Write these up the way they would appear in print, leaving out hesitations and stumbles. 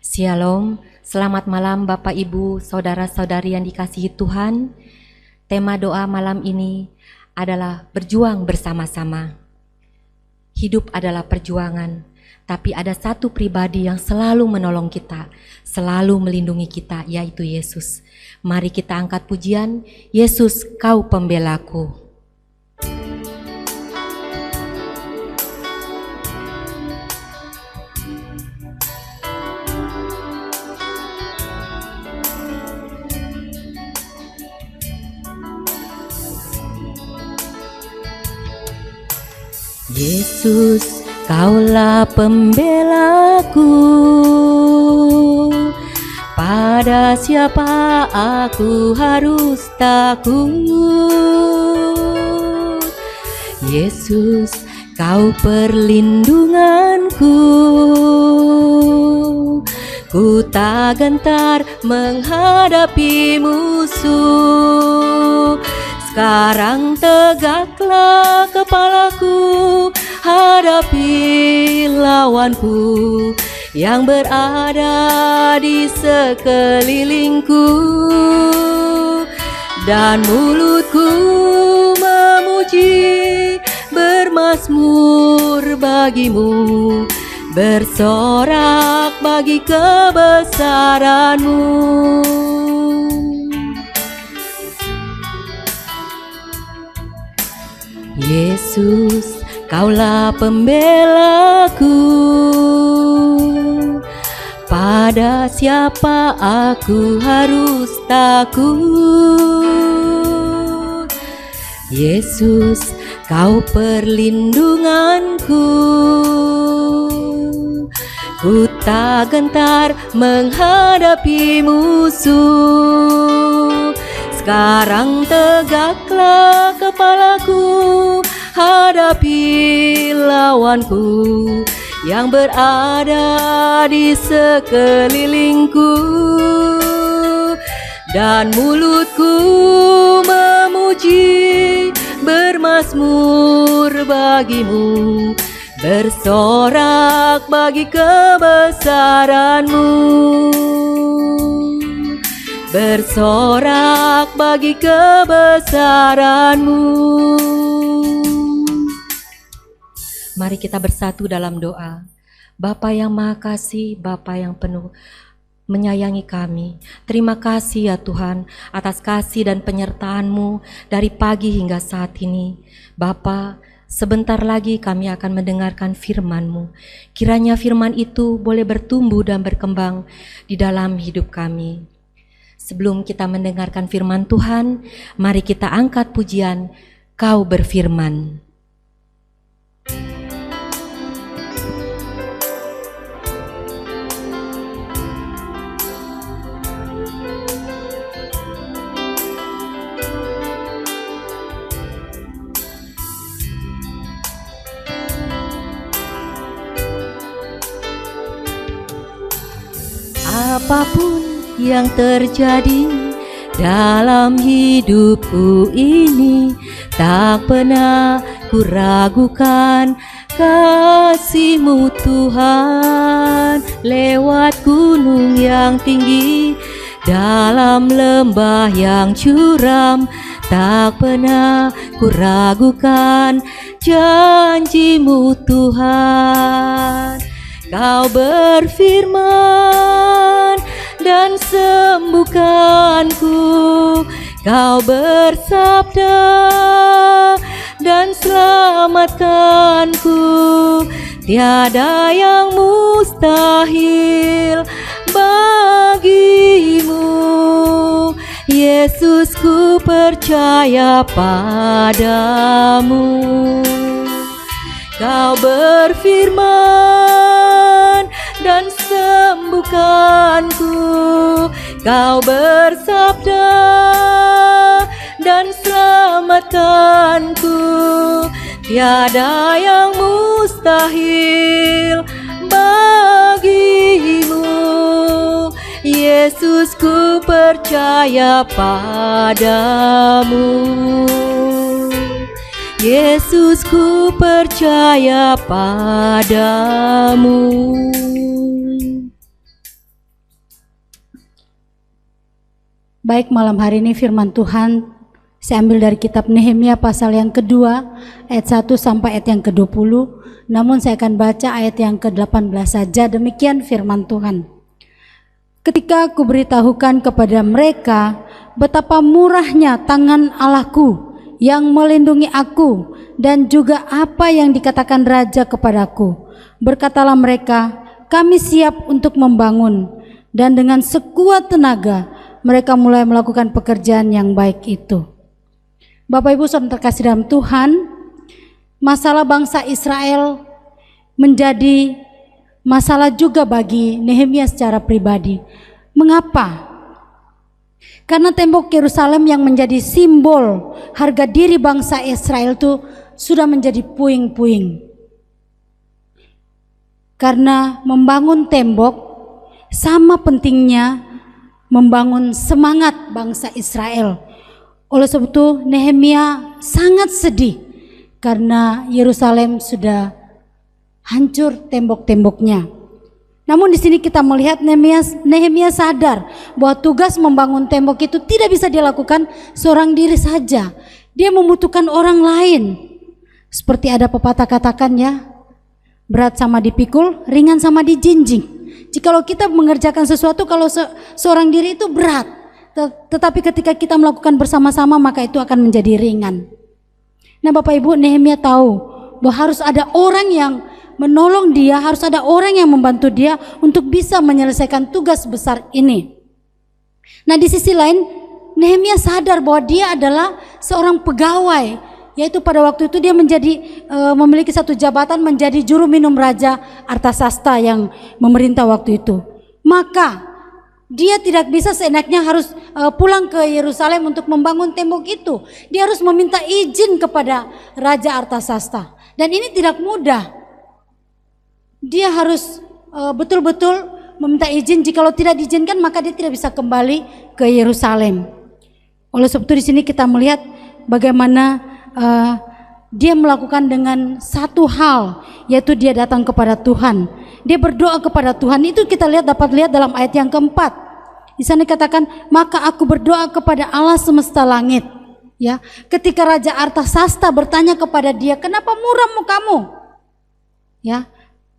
Shalom, selamat malam Bapak Ibu, Saudara-saudari yang dikasihi Tuhan. Tema doa malam ini adalah berjuang bersama-sama. Hidup adalah perjuangan, tapi ada satu pribadi yang selalu menolong kita, selalu melindungi kita, yaitu Yesus. Mari kita angkat pujian, Yesus Kau Pembelaku. Yesus, Kaulah pembelaku. Pada siapa aku harus takut? Yesus, Kau perlindunganku. Ku tak gentar menghadapi musuh. Sekarang tegaklah kepalaku, hadapi lawanku yang berada di sekelilingku. Dan mulutku memuji, bermazmur bagimu, bersorak bagi kebesaran-Mu. Yesus, Kaulah pembelaku. Pada siapa aku harus takut? Yesus, Kau perlindunganku. Ku tak gentar menghadapi musuh. Sekarang tegaklah kepalaku, hadapi lawanku yang berada di sekelilingku. Dan mulutku memuji, bermazmur bagimu, bersorak bagi kebesaran-Mu. Bersorak bagi kebesaran-Mu. Mari kita bersatu dalam doa. Bapa yang Maha Kasih, Bapa yang penuh menyayangi kami, terima kasih ya Tuhan atas kasih dan penyertaan-Mu dari pagi hingga saat ini. Bapa, sebentar lagi kami akan mendengarkan firman-Mu. Kiranya firman itu boleh bertumbuh dan berkembang di dalam hidup kami. Sebelum kita mendengarkan firman Tuhan, mari kita angkat pujian, Kau berfirman. Apapun yang terjadi dalam hidupku ini, tak pernah ku ragukan kasih-Mu Tuhan. Lewat gunung yang tinggi, dalam lembah yang curam, tak pernah ku ragukan janji-Mu Tuhan. Kau berfirman dan sembuhkanku, Kau bersabda dan selamatkanku. Tiada yang mustahil bagimu. Yesus, ku percaya padamu. Kau berfirman dan sembuhkanku, Kau bersabda dan selamatkanku. Tiada yang mustahil bagimu. Yesus, ku percaya padamu. Yesus, ku percaya padamu. Baik, malam hari ini firman Tuhan saya ambil dari kitab Nehemia pasal yang kedua ayat 1 sampai ayat yang ke-20. Namun saya akan baca ayat yang ke-18 saja. Demikian firman Tuhan. Ketika aku beritahukan kepada mereka betapa murahnya tangan Allahku yang melindungi aku dan juga apa yang dikatakan raja kepadaku, berkatalah mereka, kami siap untuk membangun. Dan dengan sekuat tenaga mereka mulai melakukan pekerjaan yang baik itu. Bapak Ibu saudara terkasih dalam Tuhan, masalah bangsa Israel menjadi masalah juga bagi Nehemia secara pribadi. Mengapa? Karena tembok Yerusalem yang menjadi simbol harga diri bangsa Israel itu sudah menjadi puing-puing. Karena membangun tembok sama pentingnya membangun semangat bangsa Israel. Oleh sebab itu Nehemia sangat sedih karena Yerusalem sudah hancur tembok-temboknya. Namun di sini kita melihat Nehemia sadar bahwa tugas membangun tembok itu tidak bisa dilakukan seorang diri saja. Dia membutuhkan orang lain. Seperti ada pepatah katakan ya, berat sama dipikul, ringan sama dijinjing. Jikalau kita mengerjakan sesuatu kalau seorang diri itu berat, tetapi ketika kita melakukan bersama-sama maka itu akan menjadi ringan. Nah Bapak Ibu, Nehemia tahu bahwa harus ada orang yang menolong dia, harus ada orang yang membantu dia untuk bisa menyelesaikan tugas besar ini. Nah di sisi lain Nehemia sadar bahwa dia adalah seorang pegawai, yaitu pada waktu itu dia memiliki satu jabatan menjadi juru minum Raja Artasasta yang memerintah waktu itu. Maka dia tidak bisa seenaknya harus pulang ke Yerusalem untuk membangun tembok itu. Dia harus meminta izin kepada Raja Artasasta. Dan ini tidak mudah. Dia harus betul-betul meminta izin. Jikalau tidak diizinkan maka dia tidak bisa kembali ke Yerusalem. Oleh sebab itu di sini kita melihat bagaimana dia melakukan dengan satu hal, yaitu dia datang kepada Tuhan. Dia berdoa kepada Tuhan. Itu kita dapat lihat dalam ayat yang keempat. Di sana dikatakan, maka aku berdoa kepada Allah semesta langit. Ya, ketika Raja Artasasta bertanya kepada dia, kenapa murammu kamu? Ya,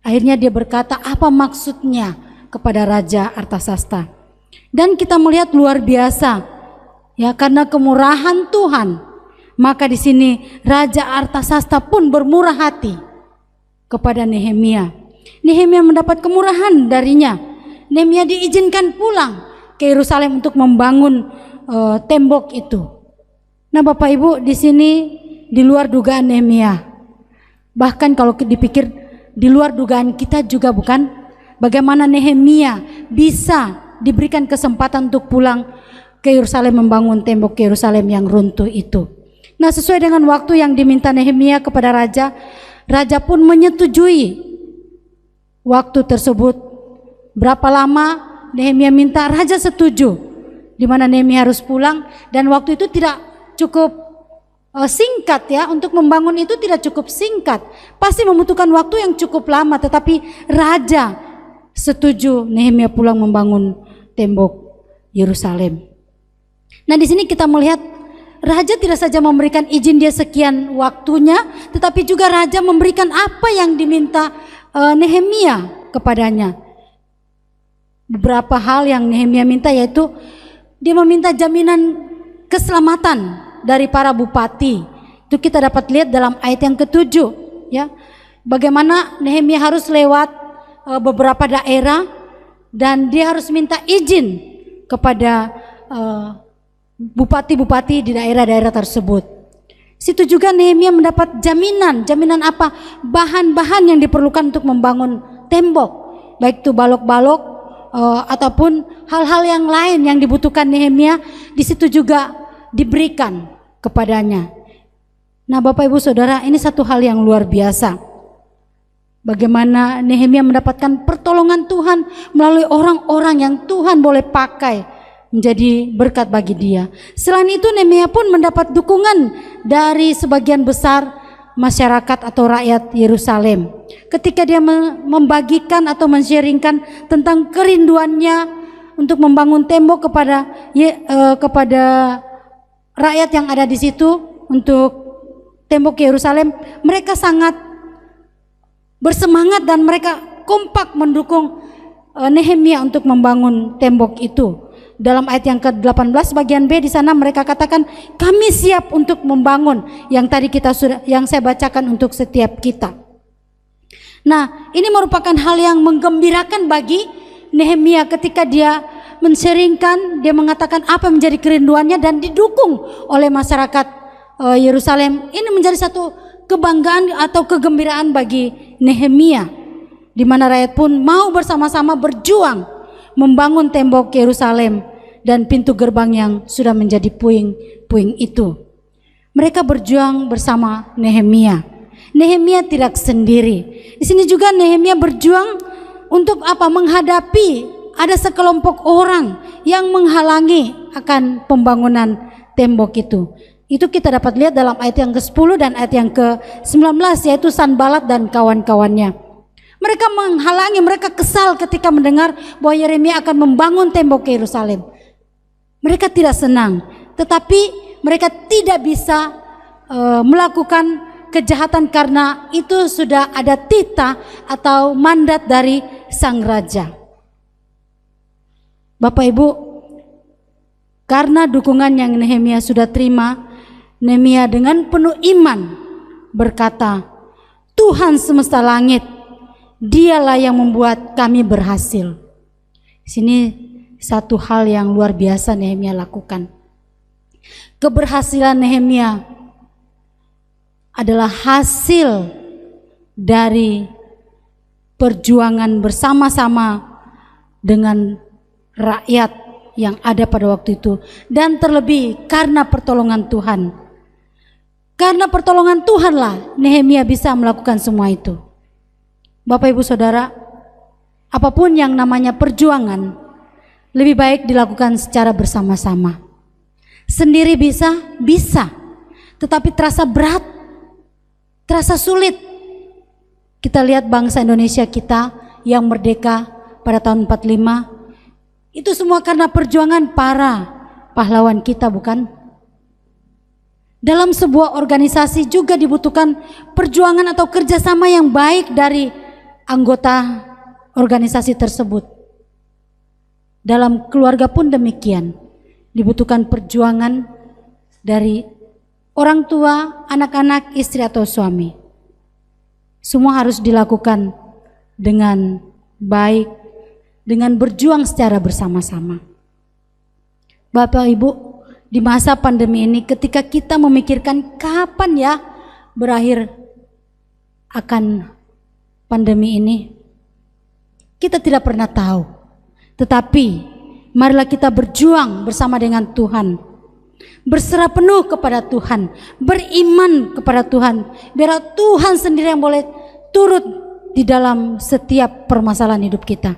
akhirnya dia berkata, apa maksudnya kepada Raja Artasasta? Dan kita melihat luar biasa, ya, karena kemurahan Tuhan. Maka di sini Raja Artasasta pun bermurah hati kepada Nehemia. Nehemia mendapat kemurahan darinya. Nehemia diizinkan pulang ke Yerusalem untuk membangun tembok itu. Nah, Bapak Ibu, di sini di luar dugaan Nehemia. Bahkan kalau dipikir di luar dugaan kita juga, bukan? Bagaimana Nehemia bisa diberikan kesempatan untuk pulang ke Yerusalem membangun tembok Yerusalem yang runtuh itu. Nah, sesuai dengan waktu yang diminta Nehemia kepada raja, raja pun menyetujui waktu tersebut. Berapa lama Nehemia minta, raja setuju, di mana Nehemia harus pulang, dan waktu itu tidak cukup singkat ya, untuk membangun itu tidak cukup singkat, pasti membutuhkan waktu yang cukup lama, tetapi raja setuju Nehemia pulang membangun tembok Yerusalem. Nah, di sini kita melihat raja tidak saja memberikan izin dia sekian waktunya, tetapi juga raja memberikan apa yang diminta Nehemia kepadanya. Beberapa hal yang Nehemia minta, yaitu dia meminta jaminan keselamatan dari para bupati. Itu kita dapat lihat dalam ayat yang ke-7 ya. Bagaimana Nehemia harus lewat beberapa daerah dan dia harus minta izin kepada bupati-bupati di daerah-daerah tersebut. Situ juga Nehemia mendapat jaminan apa? Bahan-bahan yang diperlukan untuk membangun tembok, baik itu balok-balok ataupun hal-hal yang lain yang dibutuhkan Nehemia, di situ juga diberikan kepadanya. Nah, Bapak Ibu Saudara, ini satu hal yang luar biasa. Bagaimana Nehemia mendapatkan pertolongan Tuhan melalui orang-orang yang Tuhan boleh pakai menjadi berkat bagi dia. Selain itu Nehemia pun mendapat dukungan dari sebagian besar masyarakat atau rakyat Yerusalem ketika dia membagikan atau men-sharingkan tentang kerinduannya untuk membangun tembok kepada rakyat yang ada di situ untuk tembok Yerusalem, mereka sangat bersemangat dan mereka kompak mendukung Nehemia untuk membangun tembok itu. Dalam ayat yang ke-18 bagian B di sana mereka katakan, kami siap untuk membangun yang saya bacakan untuk setiap kita. Nah, ini merupakan hal yang menggembirakan bagi Nehemia ketika dia men-sharingkan, dia mengatakan apa menjadi kerinduannya dan didukung oleh masyarakat Yerusalem. Ini menjadi satu kebanggaan atau kegembiraan bagi Nehemia, di mana rakyat pun mau bersama-sama berjuang membangun tembok Yerusalem dan pintu gerbang yang sudah menjadi puing-puing itu. Mereka berjuang bersama Nehemia. Nehemia tidak sendiri. Di sini juga Nehemia berjuang untuk apa? Menghadapi ada sekelompok orang yang menghalangi akan pembangunan tembok itu. Itu kita dapat lihat dalam ayat yang ke-10 dan ayat yang ke-19, yaitu Sanbalat dan kawan-kawannya. Mereka menghalangi, mereka kesal ketika mendengar bahwa Yeremia akan membangun tembok Yerusalem. Mereka tidak senang, tetapi mereka tidak bisa melakukan kejahatan karena itu sudah ada titah atau mandat dari sang raja. Bapak Ibu, karena dukungan yang Nehemia sudah terima, Nehemia dengan penuh iman berkata, Tuhan semesta langit, Dialah yang membuat kami berhasil. Di sini satu hal yang luar biasa Nehemia lakukan. Keberhasilan Nehemia adalah hasil dari perjuangan bersama-sama dengan rakyat yang ada pada waktu itu, dan terlebih karena pertolongan Tuhan. Karena pertolongan Tuhanlah Nehemia bisa melakukan semua itu. Bapak Ibu Saudara, apapun yang namanya perjuangan lebih baik dilakukan secara bersama-sama. Sendiri bisa, tetapi terasa berat, terasa sulit. Kita lihat bangsa Indonesia kita yang merdeka pada tahun 45, itu semua karena perjuangan para pahlawan kita, bukan? Dalam sebuah organisasi juga dibutuhkan perjuangan atau kerjasama yang baik dari anggota organisasi tersebut. Dalam keluarga pun demikian, dibutuhkan perjuangan dari orang tua, anak-anak, istri atau suami. Semua harus dilakukan dengan baik, dengan berjuang secara bersama-sama. Bapak Ibu, di masa pandemi ini ketika kita memikirkan kapan ya berakhir akan pandemi ini, kita tidak pernah tahu. Tetapi marilah kita berjuang bersama dengan Tuhan, berserah penuh kepada Tuhan, beriman kepada Tuhan, biar Tuhan sendiri yang boleh turut di dalam setiap permasalahan hidup kita,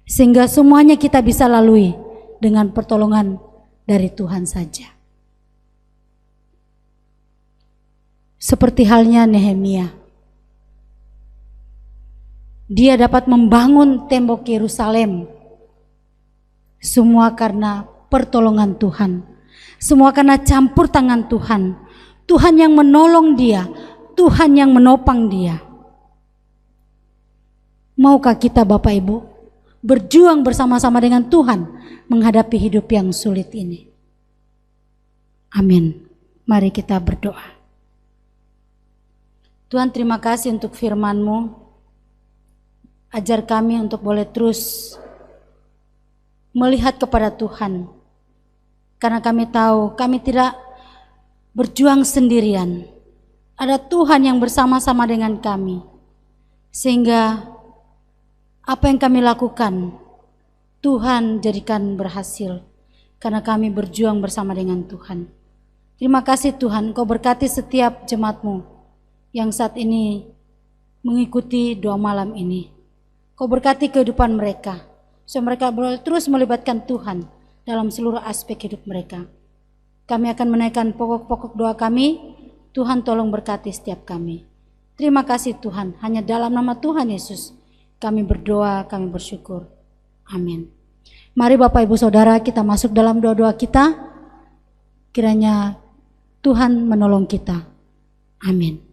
sehingga semuanya kita bisa lalui dengan pertolongan dari Tuhan saja. Seperti halnya Nehemia, dia dapat membangun tembok Yerusalem. Semua karena pertolongan Tuhan. Semua karena campur tangan Tuhan. Tuhan yang menolong dia, Tuhan yang menopang dia. Maukah kita Bapak Ibu berjuang bersama-sama dengan Tuhan menghadapi hidup yang sulit ini? Amin. Mari kita berdoa. Tuhan, terima kasih untuk firman-Mu. Ajar kami untuk boleh terus melihat kepada Tuhan, karena kami tahu kami tidak berjuang sendirian. Ada Tuhan yang bersama-sama dengan kami, sehingga apa yang kami lakukan Tuhan jadikan berhasil, karena kami berjuang bersama dengan Tuhan. Terima kasih Tuhan, Kau berkati setiap jemaat-Mu yang saat ini mengikuti doa malam ini. Kau berkati kehidupan mereka, supaya mereka boleh terus melibatkan Tuhan dalam seluruh aspek hidup mereka. Kami akan menaikkan pokok-pokok doa kami. Tuhan tolong berkati setiap kami. Terima kasih Tuhan, hanya dalam nama Tuhan Yesus kami berdoa, kami bersyukur. Amin. Mari Bapak Ibu Saudara kita masuk dalam doa-doa kita. Kiranya Tuhan menolong kita. Amin.